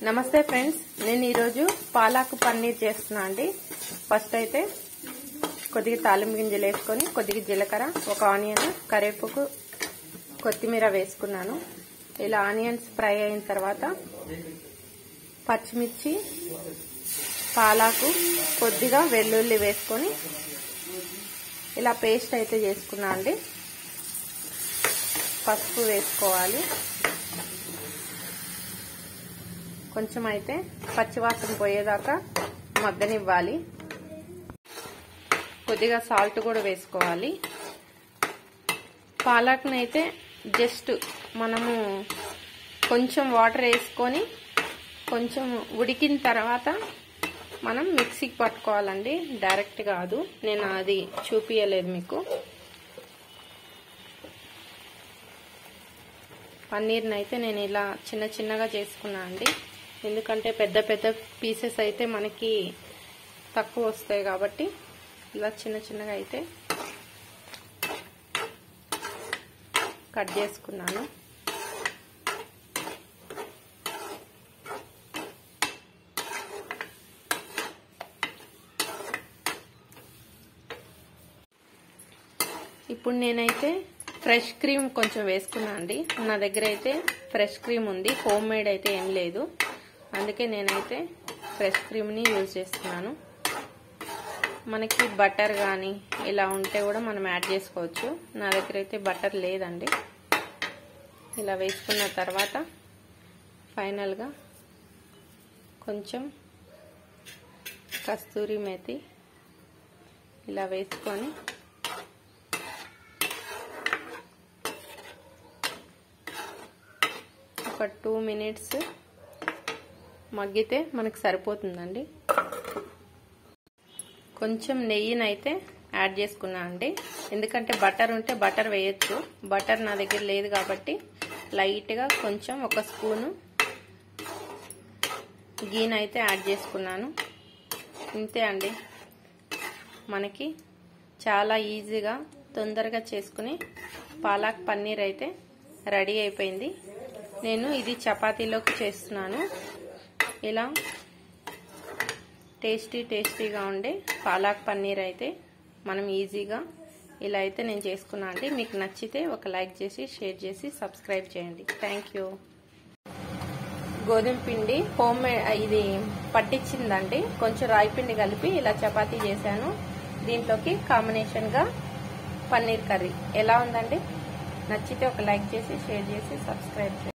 నమస్తే ఫ్రెండ్స్, నేను ఈరోజు పాలాకు పన్నీర్ చేస్తున్నా అండి. ఫస్ట్ అయితే కొద్దిగా తాలింపు గింజలు వేసుకొని కొద్దిగా జీలకర్ర, ఒక ఆనియన్, కరివేపాకు, కొత్తిమీర వేసుకున్నాను. ఇలా ఆనియన్స్ ఫ్రై అయిన తర్వాత పచ్చిమిర్చి, పాలాకు, కొద్దిగా వెల్లుల్లి వేసుకొని ఇలా పేస్ట్ అయితే చేసుకున్నా అండి. పసుపు వేసుకోవాలి. కొంచెం అయితే పచ్చివాసన పోయేదాకా మగ్గనివ్వాలి. కొద్దిగా సాల్ట్ కూడా వేసుకోవాలి. పాలక్ని అయితే జస్ట్ మనము కొంచెం వాటర్ వేసుకొని కొంచెం ఉడికిన తర్వాత మనం మిక్సీకి పట్టుకోవాలండి, డైరెక్ట్ కాదు. నేను అది చూపించలేదు మీకు. పన్నీర్ని అయితే నేను ఇలా చిన్న చిన్నగా చేసుకున్నా అండి, ఎందుకంటే పెద్ద పెద్ద పీసెస్ అయితే మనకి తక్కువ వస్తాయి కాబట్టి ఇలా చిన్న చిన్నగా అయితే కట్ చేసుకున్నాను. ఇప్పుడు నేనైతే ఫ్రెష్ క్రీమ్ కొంచెం వేసుకున్నా అండి. నా దగ్గర అయితే ఫ్రెష్ క్రీమ్ ఉంది, హోమ్ మేడ్ అయితే ఏం లేదు. అందుకే నేనైతే ఫ్రెష్ క్రీమ్ని యూజ్ చేస్తున్నాను. మనకి బటర్ కానీ ఇలా ఉంటే కూడా మనం యాడ్ చేసుకోవచ్చు. నా దగ్గర అయితే బటర్ లేదండి. ఇలా వేసుకున్న తర్వాత ఫైనల్గా కొంచెం కస్తూరి మేతి ఇలా వేసుకొని ఒక 2 మినిట్స్ మగ్గితే మనకు సరిపోతుందండి. కొంచెం నెయ్యిని అయితే యాడ్ చేసుకున్నా అండి, ఎందుకంటే బటర్ ఉంటే బటర్ వేయచ్చు. బటర్ నా దగ్గర లేదు కాబట్టి లైట్గా కొంచెం ఒక స్పూను గీని అయితే యాడ్ చేసుకున్నాను. ఇంతే అండి, మనకి చాలా ఈజీగా తొందరగా చేసుకుని పాలక్ పన్నీర్ అయితే రెడీ అయిపోయింది. నేను ఇది చపాతీలోకి చేస్తున్నాను. ఇలా టేస్టీగా ఉండే పాలక్ పన్నీర్ అయితే మనం ఈజీగా ఇలా అయితే నేను చేసుకున్నా అండి. మీకు నచ్చితే ఒక లైక్ చేసి, షేర్ చేసి, సబ్స్క్రైబ్ చేయండి. Thank you. గోధుమ పిండి హోమ్ మేడ్ ఇది పట్టించిందండి. కొంచెం రాయి పిండి కలిపి ఇలా చపాతీ చేశాను. దీంట్లోకి కాంబినేషన్గా పన్నీర్ కర్రీ. ఎలా ఉందండి? నచ్చితే ఒక లైక్ చేసి, షేర్ చేసి, సబ్స్క్రైబ్ చేయండి.